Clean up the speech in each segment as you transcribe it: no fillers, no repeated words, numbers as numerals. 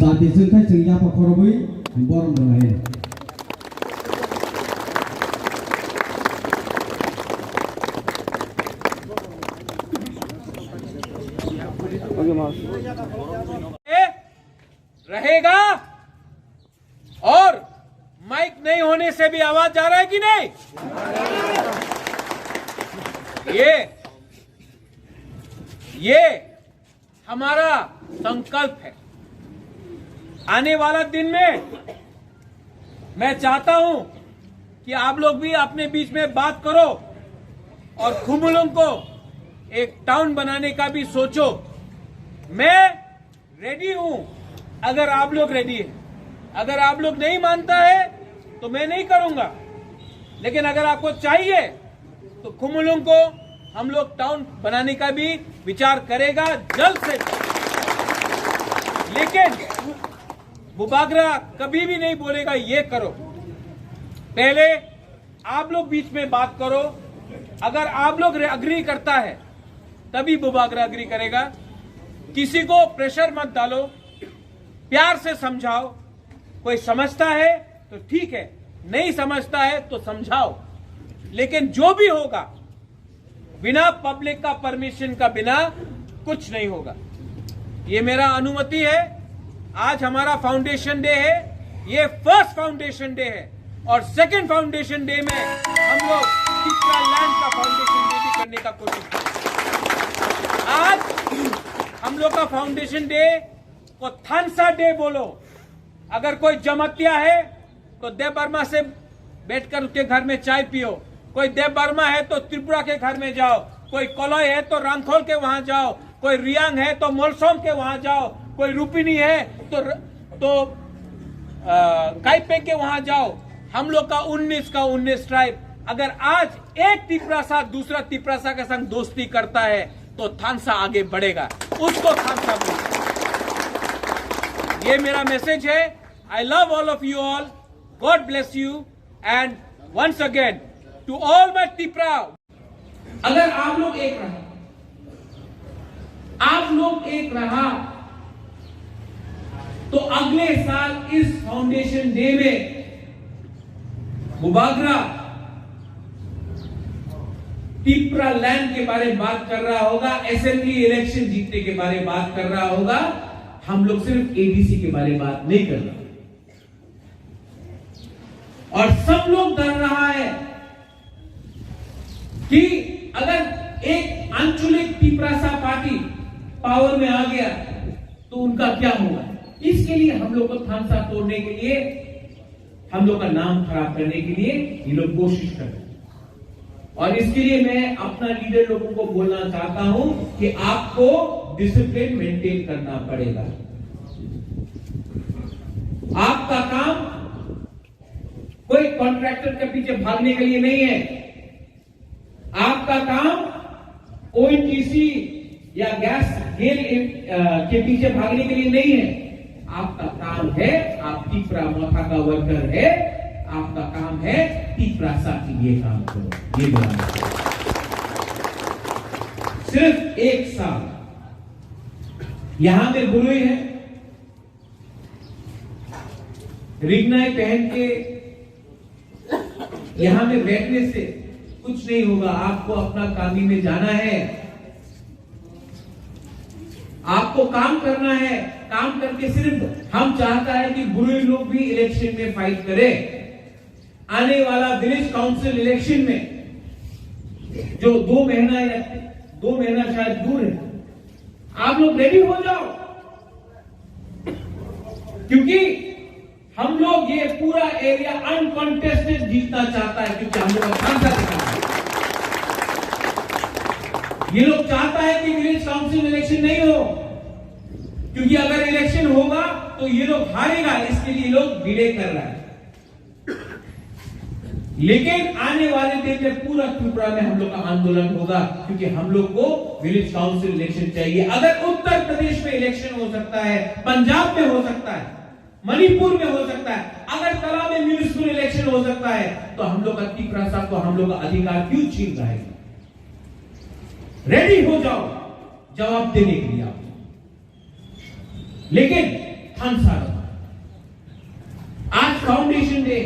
जाहाथे जोंखाय जों याफा खरबै बरम दंहाय रहेगा और माइक नहीं होने से भी आवाज जा रहा है कि नहीं? ये हमारा संकल्प है। आने वाला दिन में मैं चाहता हूं कि आप लोग भी अपने बीच में बात करो और खुमुलुंग को एक टाउन बनाने का भी सोचो। मैं रेडी हूं अगर आप लोग रेडी हैं। अगर आप लोग नहीं मानता है तो मैं नहीं करूंगा, लेकिन अगर आपको चाहिए तो खुमुलुंग को हम लोग टाउन बनाने का भी विचार करेगा जल्द से जल्द। लेकिन बुबागरा कभी भी नहीं बोलेगा ये करो। पहले आप लोग बीच में बात करो। अगर आप लोग अग्री करता है तभी बुबागरा अग्री करेगा। किसी को प्रेशर मत डालो, प्यार से समझाओ। कोई समझता है तो ठीक है, नहीं समझता है तो समझाओ, लेकिन जो भी होगा बिना पब्लिक का परमिशन का बिना कुछ नहीं होगा। ये मेरा अनुमति है। आज हमारा फाउंडेशन डे है। ये फर्स्ट फाउंडेशन डे है और सेकंड फाउंडेशन डे में हम लोग टिप्रा लैंड का फाउंडेशन डे भी करने का कोशिश करेंगे। आज हम लोग का फाउंडेशन डे को थानसा डे बोलो। अगर कोई जमतिया है तो देव बर्मा से बैठकर उसके घर में चाय पियो। कोई देव बर्मा है तो त्रिपुरा के घर में जाओ। कोई कोलोई है तो रांगखोल के वहां जाओ। कोई रियांग है तो मोलसोम के वहां जाओ। कोई रूपिनी है तो काइपे के वहां जाओ। हम लोग का 19 का 19 ट्राइब अगर आज एक तिपरासा दूसरा तिपरासा के संग दोस्ती करता है तो थानसा आगे बढ़ेगा। उसको थानसा बोलते। ये मेरा मैसेज है। I love all of you all. God bless you and once again to all my Tipra. अगर आप लोग एक रहा तो अगले साल इस फाउंडेशन डे में बुबागरा तिपरा लैंड के बारे में बात कर रहा होगा। असेंबली इलेक्शन जीतने के बारे में बात कर रहा होगा। हम लोग सिर्फ एडीसी के बारे में बात नहीं कर रहे। और सब लोग डर रहा है कि अगर एक आंचलिक तिपरासा पार्टी पावर में आ गया तो उनका क्या होगा। इसके लिए हम लोग को थानसा तोड़ने के लिए, हम लोग का नाम खराब करने के लिए ये लोग कोशिश कर रहे हैं। और इसके लिए मैं अपना लीडर लोगों को बोलना चाहता हूं कि आपको डिसिप्लिन मेंटेन करना पड़ेगा। आपका काम कोई कॉन्ट्रैक्टर के पीछे भागने के लिए नहीं है। आपका काम ओएनजीसी या गैस गेल के पीछे भागने के लिए नहीं है। आपका काम है, आप तिपरा मोथा का वर्कर है, आपका काम है तिपरासा के लिए काम करो। ये बोला सिर्फ एक साल यहां में बुरुई है। रिगनाई पहन के यहां में बैठने से कुछ नहीं होगा। आपको अपना कामी में जाना है, आपको काम करना है। काम करके सिर्फ हम चाहता है कि बुरुई लोग भी इलेक्शन में फाइट करें। आने वाला विलेज काउंसिल इलेक्शन में जो 2 महीना शायद दूर है, आप लोग रेडी हो जाओ, क्योंकि हम लोग ये पूरा एरिया अनकॉन्टेस्टेड जीतना चाहता है। क्योंकि हम लोग सांसद दिखाना, ये लोग चाहता है कि विलेज काउंसिल इलेक्शन नहीं हो, क्योंकि अगर इलेक्शन होगा तो ये लोग हारेगा। इसके लिए लोग डिले कर रहा है। लेकिन आने वाले दिन में पूरा त्रिपुरा में हम लोग का आंदोलन होगा, क्योंकि हम लोग को विलेज काउंसिल इलेक्शन चाहिए। अगर उत्तर प्रदेश में इलेक्शन हो सकता है, पंजाब में हो सकता है, मणिपुर में हो सकता है, अगरतला में म्यूनिसिपल इलेक्शन हो सकता है, तो हम लोग का तिपरासा को हम लोग का अधिकार क्यों छीन रहे हैं। रेडी हो जाओ जवाब देने के लिए आप। लेकिन थानसा। आज फाउंडेशन डे,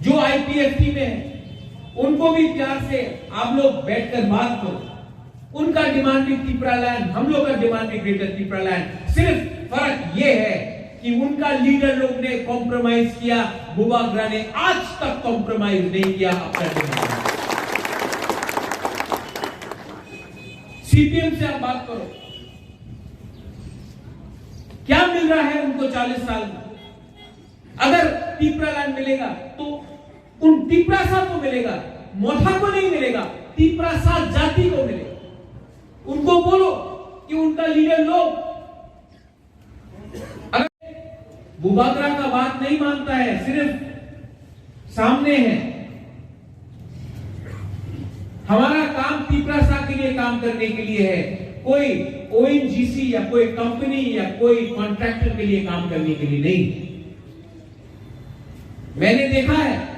जो आईपीएफटी में है उनको भी प्यार से आप लोग बैठकर बात करो। उनका डिमांड भी तिपरा लैंड, हम लोग का डिमांड भी ग्रेटर तिपरा लैंड। सिर्फ फर्क यह है कि उनका लीडर लोग ने कॉम्प्रोमाइज किया, बुबागरा ने आज तक कॉम्प्रोमाइज नहीं किया अपना डिमांड। सीपीएम से आप बात करो, क्या मिल रहा है उनको 40 साल में? अगर तिपरा लैंड मिलेगा तो उन तिपरासा को मिलेगा, मोथा को नहीं मिलेगा, तिपरासा जाति को मिलेगा। उनको बोलो कि उनका लीडर लोग अगर बुबागरा का बात नहीं मानता है, सिर्फ सामने है, हमारा काम तिपरासा के लिए काम करने के लिए है, कोई ओएनजीसी या कोई कंपनी या कोई कॉन्ट्रैक्टर के लिए काम करने के लिए नहीं। मैंने देखा है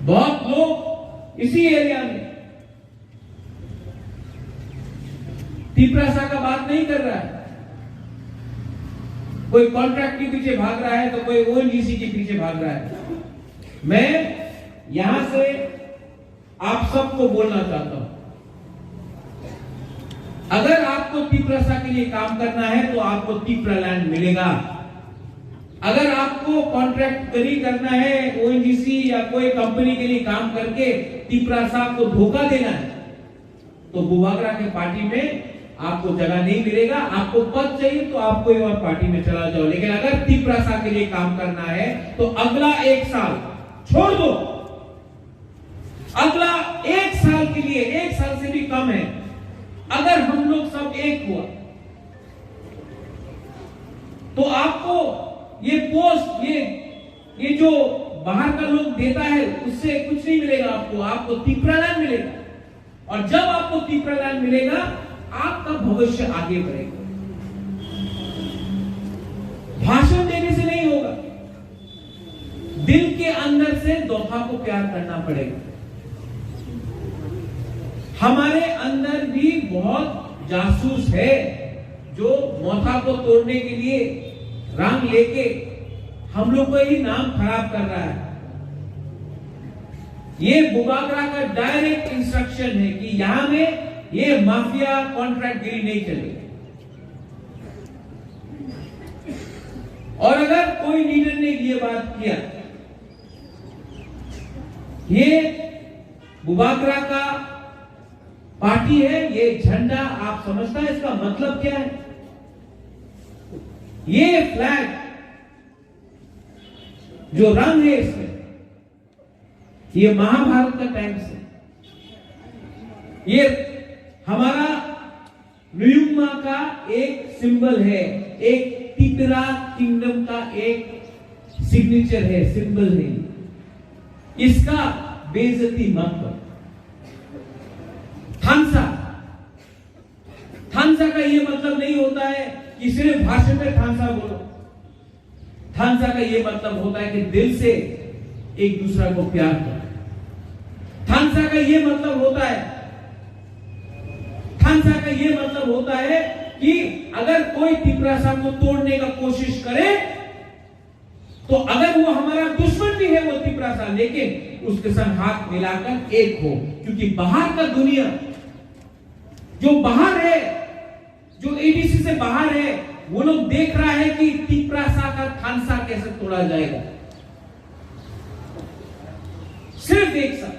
बहुत लोग इसी एरिया में तिपरासा का बात नहीं कर रहा है, कोई कॉन्ट्रैक्ट के पीछे भाग रहा है तो कोई ओएनजीसी के पीछे भाग रहा है। मैं यहां से आप सबको बोलना चाहता हूं, अगर आपको तिपरासा के लिए काम करना है तो आपको तिपरा लैंड मिलेगा। अगर आपको कॉन्ट्रैक्ट करी करना है ओएनजीसी या कोई कंपनी के लिए काम करके तिपरासा को धोखा देना है तो बुबागरा के पार्टी में आपको जगह नहीं मिलेगा। आपको पद चाहिए तो आप कोई और पार्टी में चला जाओ, लेकिन अगर तिपरासा के लिए काम करना है तो अगला 1 साल छोड़ दो। अगला 1 साल के लिए, 1 साल से भी कम है, अगर हम लोग सब एक हुआ तो आपको ये पोस्ट, ये जो बाहर का लोग देता है उससे कुछ नहीं मिलेगा। आपको तिपरा लैंड मिलेगा, और जब आपको तिपरा लैंड मिलेगा आपका भविष्य आगे बढ़ेगा। भाषण देने से नहीं होगा, दिल के अंदर से दोफा को प्यार करना पड़ेगा। हमारे अंदर भी बहुत जासूस है जो मोथा को तोड़ने के लिए रंग लेके हम लोग को ही नाम खराब कर रहा है। ये बुबागरा का डायरेक्ट इंस्ट्रक्शन है कि यहां में ये माफिया कॉन्ट्रैक्ट गिरी नहीं चलेगी। और अगर कोई लीडर ने ये बात किया, ये बुबागरा का पार्टी है, ये झंडा आप समझता है इसका मतलब क्या है? ये फ्लैग जो रंग है इसमें, ये महाभारत का टाइम से, ये हमारा न्यूमा का एक सिंबल है, एक तिपरा किंगडम का एक सिग्नेचर है, सिंबल है। इसका बेइज्जती मत करो। थानसा का ये मतलब नहीं होता है कि सिर्फ भाषण में थानसा बोलो। थानसा का ये मतलब होता है कि दिल से एक दूसरा को प्यार करो। थानसा का ये मतलब होता है, थानसा का ये मतलब होता है कि अगर कोई तिपरासा को तोड़ने का कोशिश करे तो अगर वो हमारा दुश्मन भी है वो तिपरासा, लेकिन उसके संग हाथ मिलाकर एक हो। क्योंकि बाहर का दुनिया जो बाहर है, जो एडीसी से बाहर है, वो लोग देख रहा है कि तिपरासा का थानसा कैसे तोड़ा जाएगा। सिर्फ एक साथ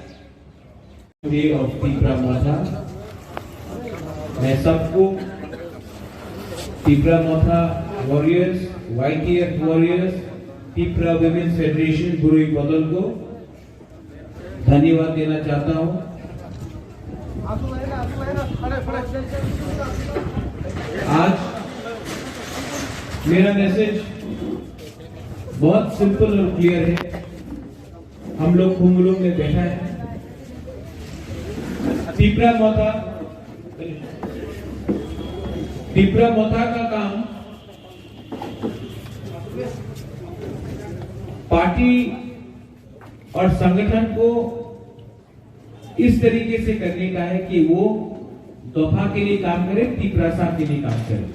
और तिपरा मोथा, मैं सबको Tipra Motha warriors, YTF warriors, Tipra women's federation बुरुई बदल को धन्यवाद देना चाहता हूं। आज मेरा मैसेज बहुत सिंपल और क्लियर है। हम लोग खुंगलू में बैठा है, तिपरा मोथा का काम पार्टी और संगठन को इस तरीके से करने का है कि वो दोफा के लिए काम करे, तिपरासा के लिए काम करे।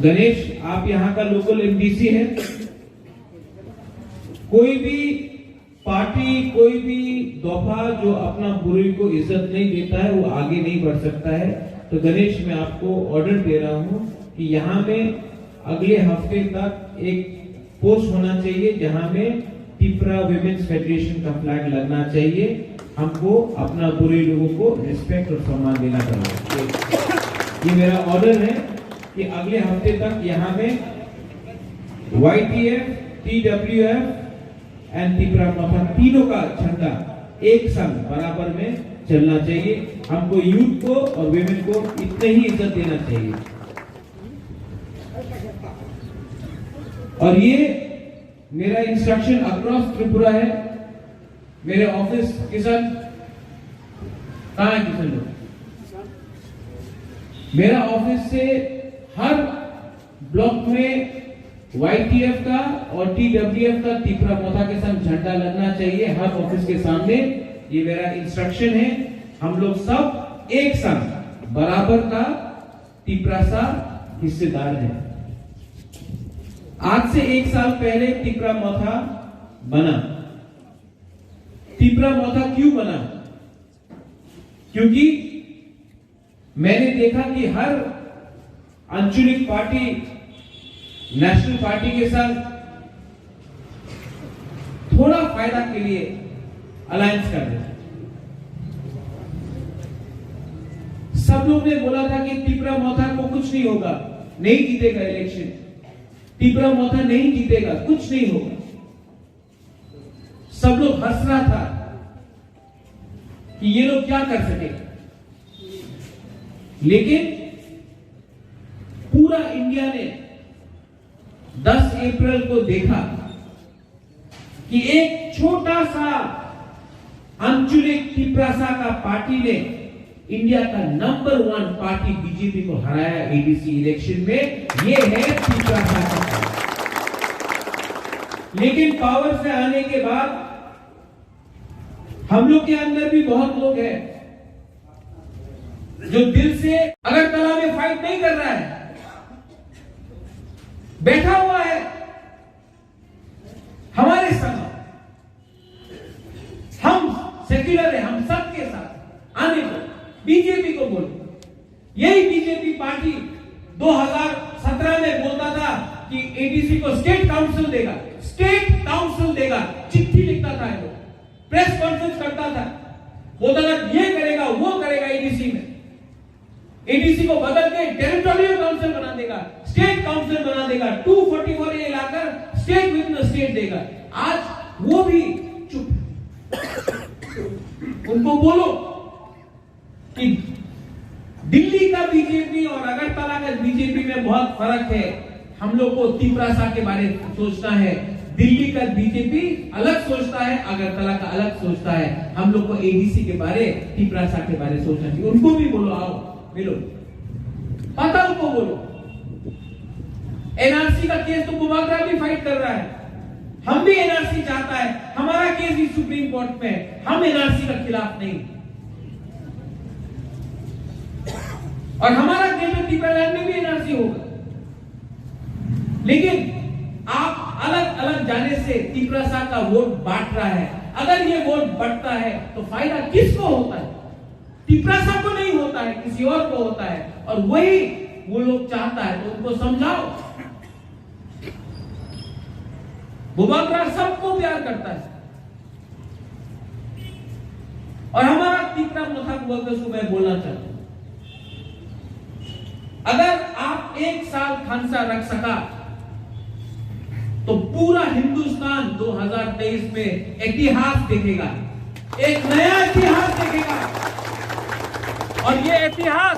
गणेश, आप यहाँ का लोकल एमडीसी है। कोई भी पार्टी, कोई भी दफा जो अपना बुरे को इज्जत नहीं देता है वो आगे नहीं बढ़ सकता है। तो गणेश, मैं आपको ऑर्डर दे रहा हूं कि यहाँ में अगले हफ्ते तक एक पोस्ट होना चाहिए जहां में त्रिपुरा विमेन्स फेडरेशन का फ्लैग लगना चाहिए। हमको अपना बुरे लोगों को रिस्पेक्ट और सम्मान देना चाहिए। ये मेरा ऑर्डर है कि अगले हफ्ते तक यहाँ में YTF, TWF एंड त्रिपुरा मोथा तीनों का झंडा एक संग बराबर में चलना चाहिए। हमको यूथ को और विमेन को इतने ही इज्जत देना चाहिए। और ये मेरा इंस्ट्रक्शन अक्रॉस त्रिपुरा है। मेरे ऑफिस किशन, कहाँ है किशन लोग? मेरा ऑफिस से हर ब्लॉक में YTF का और TWF का त्रिपुरा मोथा के संग झंडा लगना चाहिए हर ऑफिस के सामने। ये मेरा इंस्ट्रक्शन है। हम लोग सब एक संग बराबर का त्रिपुरा सा हिस्सेदार है। आज से 1 साल पहले त्रिपुरा मोथा बना। त्रिपुरा मोथा क्यों बना? क्योंकि मैंने देखा कि हर आंचलिक पार्टी नेशनल पार्टी के साथ थोड़ा फायदा के लिए अलायंस कर रहे। सब लोग ने बोला था कि त्रिपुरा मोथा को कुछ नहीं होगा, नहीं जीतेगा इलेक्शन, त्रिपुरा मोथा नहीं जीतेगा, कुछ नहीं होगा। सब लोग हंस रहा था कि ये लोग क्या कर सके। लेकिन पूरा इंडिया ने 10 अप्रैल को देखा कि एक छोटा सा आंचलिक त्रिपुरा का पार्टी ने इंडिया का नंबर 1 पार्टी बीजेपी को हराया एडीसी इलेक्शन में। ये है त्रिपुरा का। लेकिन पावर से आने के बाद हम लोग के अंदर भी बहुत लोग हैं जो दिल से अगरतला में फाइट नहीं कर रहा है, बैठा हुआ है हमारे संग। हम सेक्युलर है, हम सबके साथ आने को, बीजेपी को बोलो। यही बीजेपी पार्टी 2017 में बोलता था कि एडीसी को स्टेट काउंसिल देगा, स्टेट काउंसिल देगा, चिट्ठी लिखता था, प्रेस कॉन्फ्रेंस करता था, बोलता था ये करेगा वो करेगा एडीसी में। एडीसी को बदल के टेरिटोरियल काउंसिल बना देगा, स्टेट काउंसिल बना देगा, 244A locker state with in state देगा। आज वो भी चुप। उनको बोलो कि दिल्ली का बीजेपी और अगरतला का बीजेपी में बहुत फर्क है। हम लोग को त्रिपुरा के बारे में सोचना है। दिल्ली का बीजेपी अलग सोचता है, अगरतला का अलग सोचता है। हम लोग को एडीसी के बारे, त्रिपुरा के बारे सोचना चाहिए। उनको भी बोलो, आओ मिलो, पता उनको बोलो। एनआरसी का केस तो बुबागरा भी फाइट कर रहा है। हम भी एनआरसी चाहता है, हमारा केस भी सुप्रीम कोर्ट में है। हम एनआरसी के खिलाफ नहीं, और हमारा ग्रेटर त्रिपुरालैंड में भी एनआरसी होगा। लेकिन आप अलग अलग जाने से त्रिपुरा का वोट बांट रहा है। अगर ये वोट बढ़ता है तो फायदा किसको होता है? त्रिपुरा को नहीं होता है, किसी और को होता है। और वही वो लोग चाहता है, तो उनको समझाओ। बुबागरा सबको प्यार करता है, और हमारा त्रिपुरा मोथा को मैं बोलना चाहता हूं, अगर आप 1 साल खानसा रख सका तो पूरा हिंदुस्तान 2023 में इतिहास देखेगा, एक नया इतिहास देखेगा। और ये इतिहास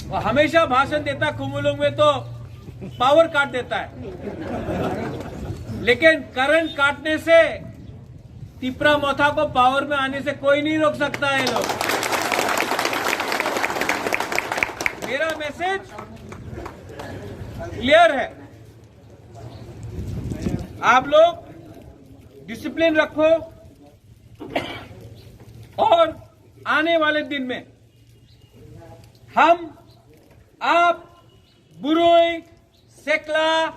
वो हमेशा भाषण देता, कुमुलों में तो पावर काट देता है, लेकिन करंट काटने से त्रिपुरा मोथा को पावर में आने से कोई नहीं रोक सकता है। लोग, मेरा मैसेज क्लियर है। आप लोग डिसिप्लिन रखो, और आने वाले दिन में हम आप बुरुई, सेकला,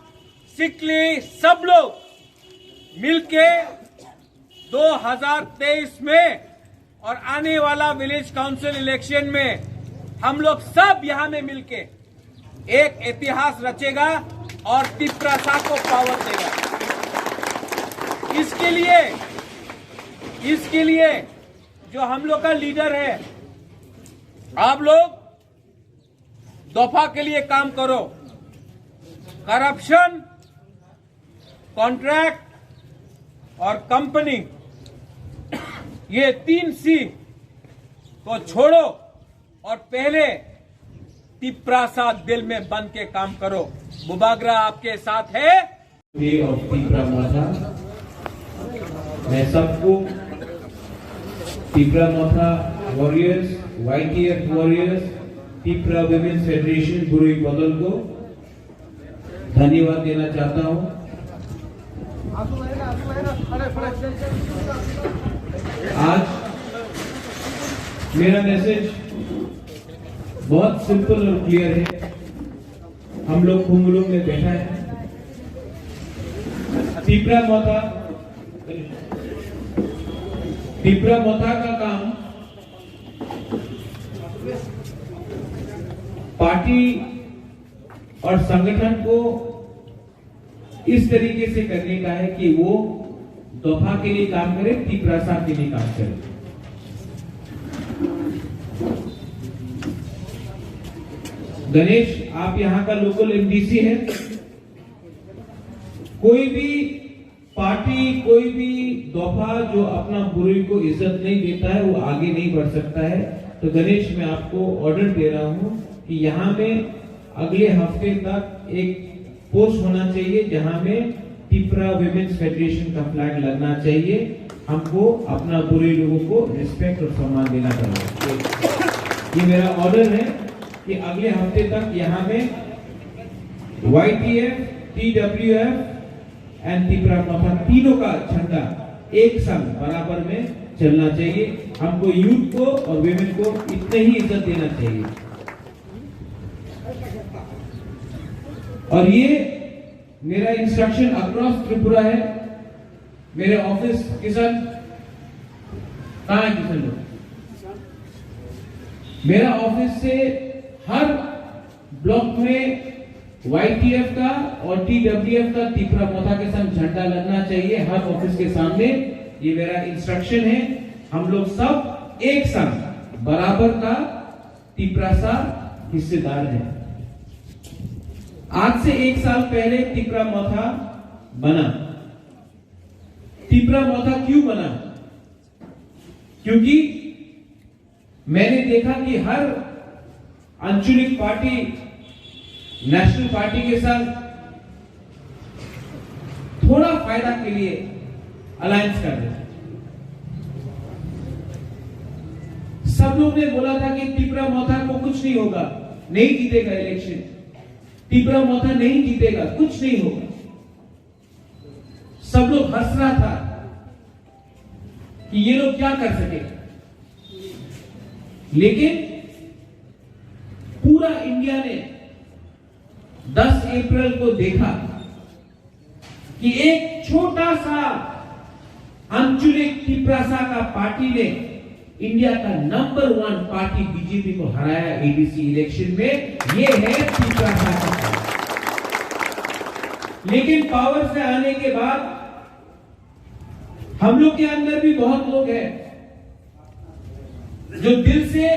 सिकली सब लोग मिलके 2023 में और आने वाला विलेज काउंसिल इलेक्शन में हम लोग सब यहां में मिलके एक इतिहास रचेगा और तिप्रासा को पावर देगा। इसके लिए जो हम लोग का लीडर है, आप लोग दफा के लिए काम करो। करप्शन, कॉन्ट्रैक्ट और कंपनी, ये 3 C को छोड़ो और पहले तिप्रासा दिल में बन के काम करो। बुबागरा आपके साथ है। मैं सबको Tipra Motha warriors, YTF warriors, Tipra women's federation बुरुई बदल को धन्यवाद देना चाहता हूं। आज मेरा मैसेज बहुत सिंपल और क्लियर है। हम लोग कुंगलू में बैठा है। तिप्रामोथा का काम पार्टी और संगठन को इस तरीके से करने का है कि वो दफा के लिए काम करे, तिप्रासा के लिए काम करे। गणेश, आप यहां का लोकल MDC है। कोई भी पार्टी, कोई भी दफा जो अपना बुरुई को इज्जत नहीं देता है, वो आगे नहीं बढ़ सकता है। तो गणेश, मैं आपको ऑर्डर दे रहा हूं कि यहाँ में अगले हफ्ते तक एक पोस्ट होना चाहिए जहां में तिप्रा विमेंस फेडरेशन का फ्लैग लगना चाहिए। हमको अपना बुरुई लोगों को रिस्पेक्ट और सम्मान देना चाहिए। ये मेरा ऑर्डर है कि अगले हफ्ते तक यहाँ में YTF, TWF एंड तिप्रामोथा तीनों का झंडा एक संग बराबर में चलना चाहिए। हमको यूथ को और विमेन को इतने ही इज्जत देना चाहिए। और ये मेरा इंस्ट्रक्शन अक्रॉस त्रिपुरा है। मेरे ऑफिस किशन कहाँ है? किशन लोग, मेरा ऑफिस से हर ब्लॉक में YTF का और TWF का तिप्रामोथा के साथ झंडा लगना चाहिए हर ऑफिस के सामने। ये मेरा इंस्ट्रक्शन है। हम लोग सब एक संग बराबर का तिप्रासा हिस्सेदार है। आज से 1 साल पहले तिप्रामोथा बना। तिप्रामोथा क्यों बना? क्योंकि मैंने देखा कि हर आंचलिक पार्टी नेशनल पार्टी के साथ थोड़ा फायदा के लिए अलायंस कर रहे। सब लोग ने बोला था कि तिप्रामोथा को कुछ नहीं होगा, नहीं जीतेगा इलेक्शन, तिप्रामोथा नहीं जीतेगा, कुछ नहीं होगा। सब लोग हंस रहा था कि ये लोग क्या कर सके। लेकिन पूरा इंडिया ने 10 अप्रैल को देखा कि एक छोटा सा आंचलिक तिप्रासा का पार्टी ने इंडिया का नंबर 1 पार्टी बीजेपी को हराया ADC इलेक्शन में। ये है तिप्रासा का पार्टी। लेकिन पावर से आने के बाद हम लोग के अंदर भी बहुत लोग हैं जो दिल से